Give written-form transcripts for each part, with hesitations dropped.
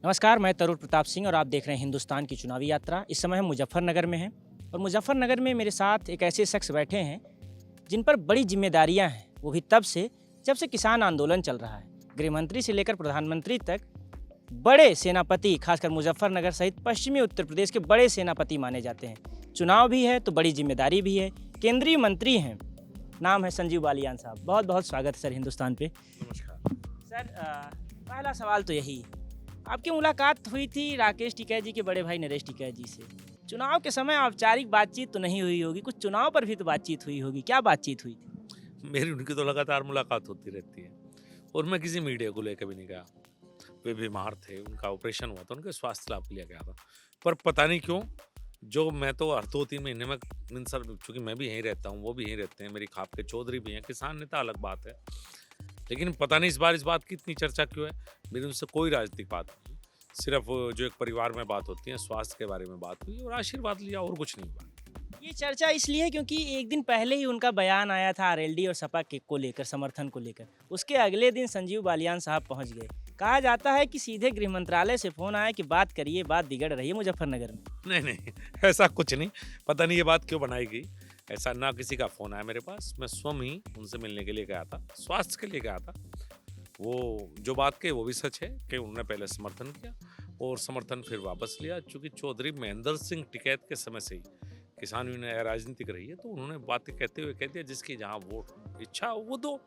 नमस्कार, मैं तरुण प्रताप सिंह और आप देख रहे हैं हिंदुस्तान की चुनावी यात्रा। इस समय हम मुजफ्फरनगर में हैं और मुजफ्फरनगर में मेरे साथ एक ऐसे शख्स बैठे हैं जिन पर बड़ी जिम्मेदारियां हैं, वो भी तब से जब से किसान आंदोलन चल रहा है। गृहमंत्री से लेकर प्रधानमंत्री तक बड़े सेनापति, खासकर मुजफ्फरनगर सहित पश्चिमी उत्तर प्रदेश के बड़े सेनापति माने जाते हैं। चुनाव भी है तो बड़ी जिम्मेदारी भी है। केंद्रीय मंत्री हैं, नाम है संजीव बालियान साहब। बहुत बहुत स्वागत है सर हिंदुस्तान पे। नमस्कार। सर पहला सवाल तो यही है, आपकी मुलाकात हुई थी राकेश टिकैत जी के बड़े भाई नरेश टिकैत जी से। चुनाव के समय औपचारिक बातचीत तो नहीं हुई होगी, कुछ चुनाव पर भी तो बातचीत हुई होगी, क्या बातचीत हुई थी? मेरी उनकी तो लगातार मुलाकात होती रहती है और मैं किसी मीडिया को लेकर भी नहीं गया। वे बीमार थे, उनका ऑपरेशन हुआ था, उनके स्वास्थ्य लाभ के लिए गया था। पर पता नहीं क्यों, जो मैं तो हर 2-3 महीने में सर, चूँकि मैं भी यहीं रहता हूँ, वो भी यहीं रहते हैं, मेरी खाप के चौधरी भी हैं, किसान नेता अलग बात है। लेकिन पता नहीं इस बार इस बात की इतनी चर्चा क्यों है। मेरी उनसे कोई राजनीतिक बात नहीं, सिर्फ जो एक परिवार में बात होती है, स्वास्थ्य के बारे में बात हुई और आशीर्वाद लिया और कुछ नहीं हुआ। ये चर्चा इसलिए क्योंकि एक दिन पहले ही उनका बयान आया था आरएलडी और सपा के को लेकर, समर्थन को लेकर। उसके अगले दिन संजीव बालियान साहब पहुंच गए। कहा जाता है कि सीधे गृह मंत्रालय से फोन आया कि बात करिए, बात बिगड़ रही है मुजफ्फरनगर में। नहीं, ऐसा कुछ नहीं। पता नहीं ये बात क्यों बनाई गई। ऐसा ना किसी का फ़ोन आया मेरे पास। मैं स्वयं ही उनसे मिलने के लिए गया था, स्वास्थ्य के लिए गया था। वो जो बात कही वो भी सच है कि उन्होंने पहले समर्थन किया और समर्थन फिर वापस लिया। चूँकि चौधरी महेंद्र सिंह टिकैत के समय से ही किसान यूनियन राजनीतिक रही है, तो उन्होंने बातें कहते हुए कह दिया जिसकी जहाँ वोट इच्छा हो वो दो।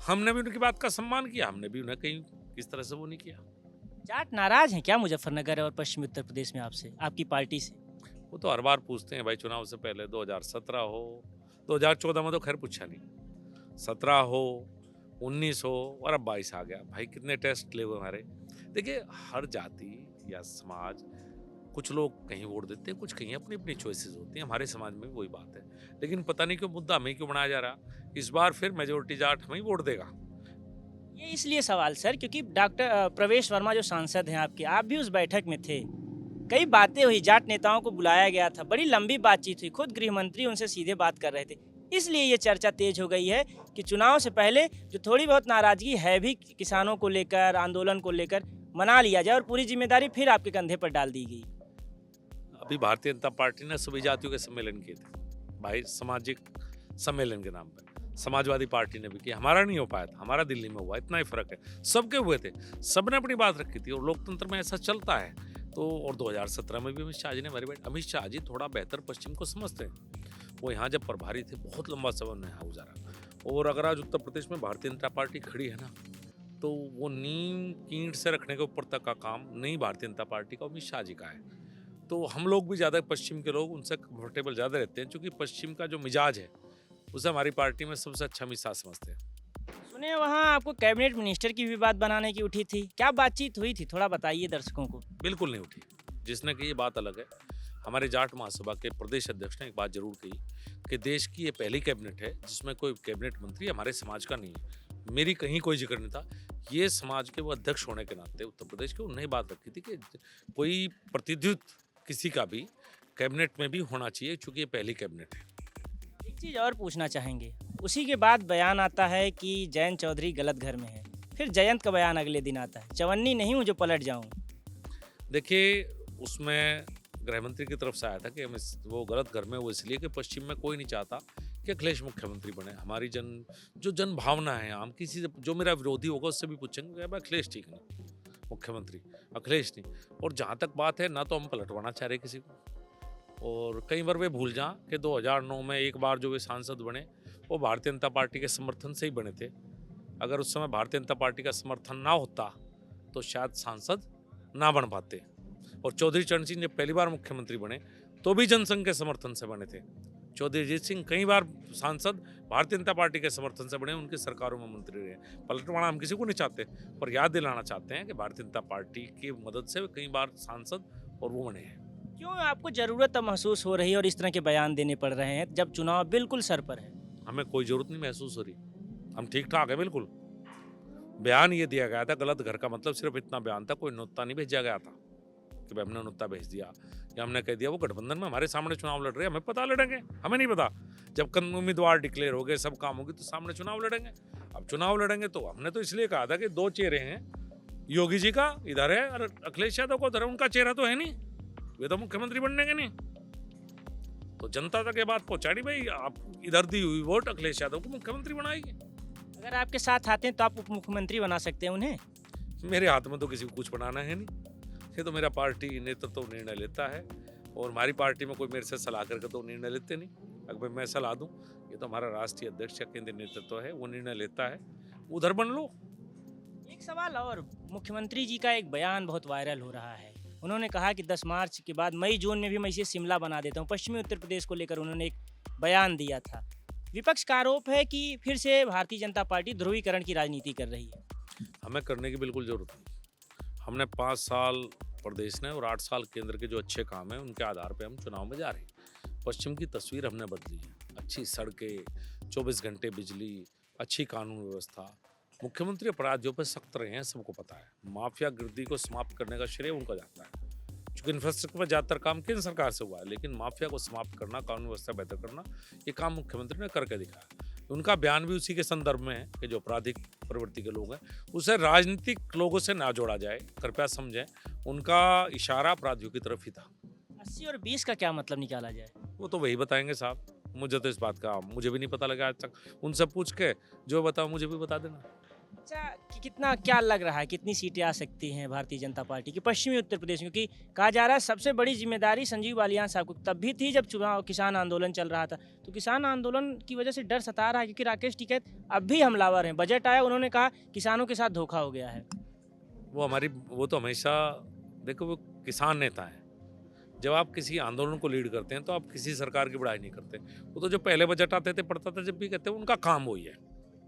हमने भी उनकी बात का सम्मान किया, हमने भी उन्हें कहीं किस तरह से वो नहीं किया। जाट नाराज हैं क्या मुजफ्फरनगर और पश्चिमी उत्तर प्रदेश में आपसे, आपकी पार्टी से? वो तो हर बार पूछते हैं भाई, चुनाव से पहले 2017 हो, 2014 में तो खैर पूछा नहीं, 17 हो, 19 हो और अब 22 आ गया। भाई कितने टेस्ट ले हुए हमारे। देखिए, हर जाति या समाज, कुछ लोग कहीं वोट देते हैं, कुछ कहीं अपनी अपनी चॉइसेस होती हैं। हमारे समाज में वही बात है। लेकिन पता नहीं क्यों मुद्दा हमें क्यों बनाया जा रहा। इस बार फिर मेजोरिटी जाट हमें ही वोट देगा। ये इसलिए सवाल सर क्योंकि डॉक्टर प्रवेश वर्मा जो सांसद हैं आपके, आप भी उस बैठक में थे। कई बातें हुई, जाट नेताओं को बुलाया गया था, बड़ी लंबी बातचीत हुई, खुद गृह मंत्री उनसे सीधे बात कर रहे थे। इसलिए ये चर्चा तेज हो गई है कि चुनाव से पहले जो थोड़ी बहुत नाराजगी है भी किसानों को लेकर, आंदोलन को लेकर, मना लिया जाए और पूरी जिम्मेदारी फिर आपके कंधे पर डाल दी गई। अभी भारतीय जनता पार्टी ने सभी जातियों के सम्मेलन किए थे, भाई सामाजिक सम्मेलन के नाम पर। समाजवादी पार्टी ने भी किया, हमारा नहीं हो पाया था, हमारा दिल्ली में हुआ, इतना ही फर्क है। सबके हुए थे, सबने अपनी बात रखी थी और लोकतंत्र में ऐसा चलता है। तो और 2017 में भी अमित शाह जी ने हमारी बात। अमित शाह जी थोड़ा बेहतर पश्चिम को समझते हैं। वो यहाँ जब प्रभारी थे, बहुत लंबा समय उन्होंने यहाँ गुजारा। और अगर आज उत्तर प्रदेश में भारतीय जनता पार्टी खड़ी है ना, तो वो नींव ईंट से रखने के ऊपर तक का काम नहीं भारतीय जनता पार्टी का, अमित शाह जी का है। तो हम लोग भी ज़्यादा, पश्चिम के लोग उनसे कंफर्टेबल ज़्यादा रहते हैं, क्योंकि पश्चिम का जो मिजाज है उसे हमारी पार्टी में सबसे अच्छा अमित शाह समझते हैं। सुने वहाँ आपको कैबिनेट मिनिस्टर की भी बात बनाने की उठी थी, क्या बातचीत हुई थी, थोड़ा बताइए दर्शकों को। बिल्कुल नहीं उठी। जिसने की ये बात अलग है। हमारे जाट महासभा के प्रदेश अध्यक्ष ने एक बात जरूर कही कि देश की ये पहली कैबिनेट है जिसमें कोई कैबिनेट मंत्री हमारे समाज का नहीं है। मेरी कहीं कोई जिक्र नहीं था। ये समाज के वो अध्यक्ष होने के नाते उत्तर प्रदेश के, उन्होंने बात रखी थी कि कोई प्रतिनिधित्व किसी का भी कैबिनेट में भी होना चाहिए, चूंकि ये पहली कैबिनेट है। एक चीज़ और पूछना चाहेंगे, उसी के बाद बयान आता है कि जयंत चौधरी गलत घर में है, फिर जयंत का बयान अगले दिन आता है, चवन्नी नहीं हूँ जो पलट जाऊँ। देखिए, उसमें गृह मंत्री की तरफ से आया था कि वो गलत घर में, वो इसलिए कि पश्चिम में कोई नहीं चाहता कि अखिलेश मुख्यमंत्री बने। हमारी जन भावना है, हम किसी से, जो मेरा विरोधी होगा उससे भी पूछेंगे भाई अखिलेश ठीक नहीं, मुख्यमंत्री अखिलेश नहीं। और जहाँ तक बात है, ना तो हम पलटवाना चाह रहे किसी को, और कई बार वे भूल जाएं कि 2009 में एक बार जो वे सांसद बने वो भारतीय जनता पार्टी के समर्थन से ही बने थे। अगर उस समय भारतीय जनता पार्टी का समर्थन ना होता तो शायद सांसद ना बन पाते। और चौधरी चरण सिंह जब पहली बार मुख्यमंत्री बने तो भी जनसंघ के समर्थन से बने थे। चौधरी अजीत सिंह कई बार सांसद भारतीय जनता पार्टी के समर्थन से बने, उनकी सरकारों में मंत्री रहे। पलटवाना हम किसी को नहीं चाहते, पर याद दिलाना चाहते हैं कि भारतीय जनता पार्टी की मदद से कई बार सांसद और वो बने हैं। क्यों आपको ज़रूरत अब महसूस हो रही है और इस तरह के बयान देने पड़ रहे हैं जब चुनाव बिल्कुल सर पर है? हमें कोई ज़रूरत नहीं महसूस हो रही, हम ठीक ठाक है बिल्कुल। बयान ये दिया गया था, गलत घर का मतलब सिर्फ इतना बयान था, कोई नुक्ता नहीं भेजा गया था कि भाई हमने नुक्ता भेज दिया या हमने कह दिया वो गठबंधन में हमारे सामने चुनाव लड़ रहे हैं, हमें पता लड़ेंगे, हमें नहीं पता। जब उम्मीदवार डिक्लेयर हो गए, सब काम होगी, तो सामने चुनाव लड़ेंगे। अब चुनाव लड़ेंगे तो हमने तो इसलिए कहा था कि दो चेहरे हैं, योगी जी का इधर है और अखिलेश यादव को उधर है। उनका चेहरा तो है नहीं, वे तो मुख्यमंत्री बनने के नहीं। तो जनता तक ये बात पहुंचानी, भाई आप इधर दी हुई वोट अखिलेश यादव को मुख्यमंत्री बनाएगी। अगर आपके साथ आते हैं तो आप उप मुख्यमंत्री बना सकते हैं उन्हें। मेरे हाथ में तो किसी को कुछ बनाना है नहीं, ये तो मेरा पार्टी नेतृत्व तो निर्णय लेता है, और हमारी पार्टी में कोई मेरे से सलाह करके तो निर्णय लेते नहीं। अगर मैं सलाह दूं, ये तो हमारा राष्ट्रीय अध्यक्ष या केंद्रीय नेतृत्व है, वो निर्णय लेता है, उधर बन लो। एक सवाल और, मुख्यमंत्री जी का एक बयान बहुत वायरल हो रहा है। उन्होंने कहा कि 10 मार्च के बाद मई जून में भी मैं इसे शिमला बना देता हूँ। पश्चिमी उत्तर प्रदेश को लेकर उन्होंने एक बयान दिया था। विपक्ष का आरोप है कि फिर से भारतीय जनता पार्टी ध्रुवीकरण की राजनीति कर रही है। हमें करने की बिल्कुल जरूरत नहीं। हमने 5 साल प्रदेश ने और 8 साल केंद्र के जो अच्छे काम हैं उनके आधार पे हम चुनाव में जा रहे हैं। पश्चिम की तस्वीर हमने बदली है। अच्छी सड़कें, 24 घंटे बिजली, अच्छी कानून व्यवस्था, मुख्यमंत्री अपराधियों पर सख्त रहे हैं, सबको पता है। माफिया गिरदी को समाप्त करने का श्रेय उनका जाता है, क्योंकि इंफ्रास्ट्रक्चर पर ज़्यादातर काम केंद्र सरकार से हुआ है, लेकिन माफिया को समाप्त करना, कानून व्यवस्था बेहतर करना, ये काम मुख्यमंत्री ने करके दिखाया। उनका बयान भी उसी के संदर्भ में है कि जो आपराधिक प्रवृत्ति के लोग हैं उसे राजनीतिक लोगों से ना जोड़ा जाए, कृपया समझें। उनका इशारा अपराधियों की तरफ ही था। 80 और 20 का क्या मतलब निकाला जाए? वो तो वही बताएंगे साहब, मुझे तो इस बात का मुझे भी नहीं पता लगा आज तक। उनसे पूछ के जो बताओ मुझे भी बता देना। अच्छा, कितना क्या लग रहा है, कितनी सीटें आ सकती हैं भारतीय जनता पार्टी की पश्चिमी उत्तर प्रदेश में? क्योंकि कहा जा रहा है सबसे बड़ी जिम्मेदारी संजीव बालियान साहब को तब भी थी जब चुनाव किसान आंदोलन चल रहा था। तो किसान आंदोलन की वजह से डर सता रहा है, क्योंकि राकेश टिकैत अब भी हमलावर हैं। बजट आया, उन्होंने कहा किसानों के साथ धोखा हो गया है। वो तो हमेशा देखो, वो किसान नेता है। जब आप किसी आंदोलन को लीड करते हैं तो आप किसी सरकार की बड़ाई नहीं करते। वो तो जो पहले बजट आते थे पढ़ता था, जब भी कहते हैं उनका काम वही है।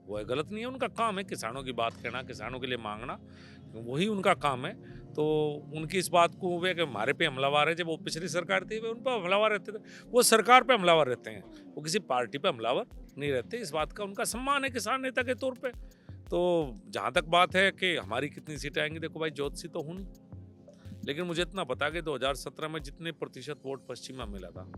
वो है गलत नहीं है, उनका काम है किसानों की बात कहना, किसानों के लिए मांगना, वही उनका काम है। तो उनकी इस बात को हुए कि हमारे पे हमलावर है, जब वो पिछली सरकार थी वे उन पर हमलावर रहते थे। वो सरकार पे हमलावर रहते हैं, वो किसी पार्टी पे हमलावर नहीं रहते। इस बात का उनका सम्मान है किसान नेता के तौर पर। तो जहाँ तक बात है कि हमारी कितनी सीटें आएंगी, देखो भाई ज्योतिषी तो हूँ नहीं, लेकिन मुझे इतना पता कि 2017 में जितने प्रतिशत वोट पश्चिम में मिला था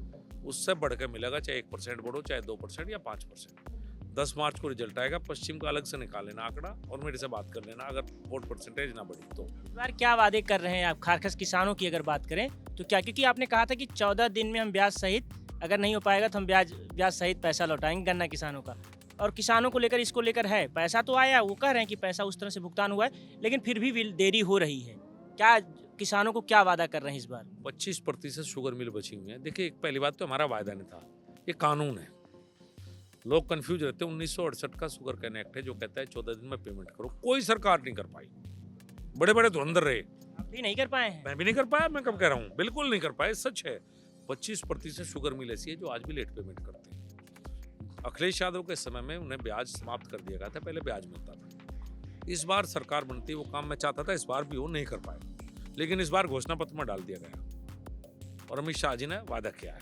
उससे बढ़कर मिलेगा, चाहे 1% वोट हो, चाहे 2% या 5%। 10 मार्च को रिजल्ट आएगा, पश्चिम का अलग से निकाल लेना आंकड़ा और मेरे से बात कर लेना अगर वोट परसेंटेज ना बढ़ी तो। इस बार क्या वादे कर रहे हैं आप, खासकर किसानों की अगर बात करें तो क्या? क्योंकि आपने कहा था कि 14 दिन में हम ब्याज सहित, अगर नहीं हो पाएगा तो हम ब्याज सहित पैसा लौटाएंगे गन्ना किसानों का। और किसानों को लेकर, इसको लेकर है, पैसा तो आया, वो कह रहे हैं कि पैसा उस तरह से भुगतान हुआ है, लेकिन फिर भी देरी हो रही है। क्या किसानों को क्या वादा कर रहे हैं इस बार? 25% शुगर मिल बची हुई है। देखिए, एक पहली बात तो हमारा वायदा नहीं था, ये कानून है। लोग कंफ्यूज रहते हैं। 1968 का शुगर कैन एक्ट है जो कहता है 14 दिन में पेमेंट करो। कोई सरकार नहीं कर पाई, बड़े बड़े धुरंधर रहे। आप भी नहीं कर पाए हैं? मैं भी नहीं कर पाया। मैं कब कह रहा हूँ, बिल्कुल नहीं कर पाए, सच है। 25% शुगर मिल ऐसी है जो आज भी लेट पेमेंट करते हैं। अखिलेश यादव के समय में उन्हें ब्याज समाप्त कर दिया गया था, पहले ब्याज मिलता था। इस बार सरकार बनती, वो काम मैं चाहता था इस बार भी वो नहीं कर पाए, लेकिन इस बार घोषणा पत्र में डाल दिया गया। और अमित शाह जी ने वादा किया है,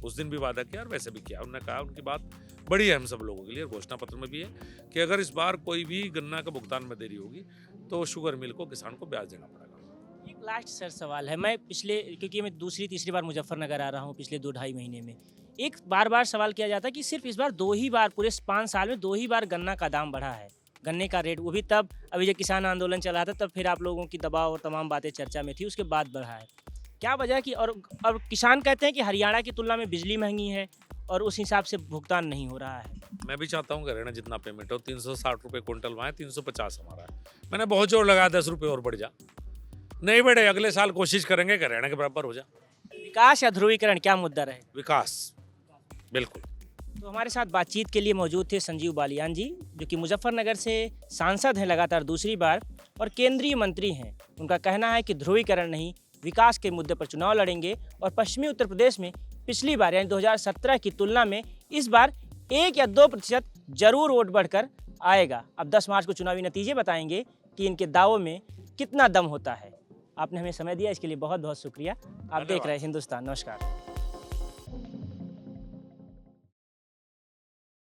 उस दिन भी वादा किया और वैसे भी किया। उन्होंने कहा, उनकी बात बड़ी है हम सब लोगों के लिए, घोषणा पत्र में भी है कि अगर इस बार कोई भी गन्ना का भुगतान में देरी होगी तो शुगर मिल को, किसान को ब्याज देना पड़ेगा। एक लास्ट सर सवाल है, मैं क्योंकि मैं दूसरी तीसरी बार मुजफ्फरनगर आ रहा हूँ पिछले 2-2.5 महीने में, एक बार सवाल किया जाता है कि सिर्फ इस बार 2 ही बार, पूरे 5 साल में 2 ही बार गन्ना का दाम बढ़ा है, गन्ने का रेट, वो भी तब अभी जब किसान आंदोलन चला था, तब फिर आप लोगों की दबाव और तमाम बातें चर्चा में थी, उसके बाद बढ़ा है। क्या वजह की? और किसान कहते हैं कि हरियाणा की तुलना में बिजली महंगी है और उस हिसाब से भुगतान नहीं हो रहा है। मैं भी चाहता हूँ कि हरियाणा जितना पेमेंट हो, 360 रुपये क्विंटल वहाँ है, 350 हमारा है। मैंने बहुत जोर लगाया 10 रुपये और बढ़ जा, नहीं बढ़े। अगले साल कोशिश करेंगे कि हरियाणा के बराबर हो जा। विकास या ध्रुवीकरण, क्या मुद्दा रहे? विकास, बिल्कुल। तो हमारे साथ बातचीत के लिए मौजूद थे संजीव बालियान जी, जो कि मुजफ्फरनगर से सांसद हैं लगातार दूसरी बार और केंद्रीय मंत्री हैं। उनका कहना है कि ध्रुवीकरण नहीं, विकास के मुद्दे पर चुनाव लड़ेंगे और पश्चिमी उत्तर प्रदेश में पिछली बार यानी 2017 की तुलना में इस बार 1 या 2% जरूर वोट बढ़कर आएगा। अब 10 मार्च को चुनावी नतीजे बताएंगे कि इनके दावों में कितना दम होता है। आपने हमें समय दिया, इसके लिए बहुत बहुत शुक्रिया। आप देख रहे हैं हिंदुस्तान। नमस्कार।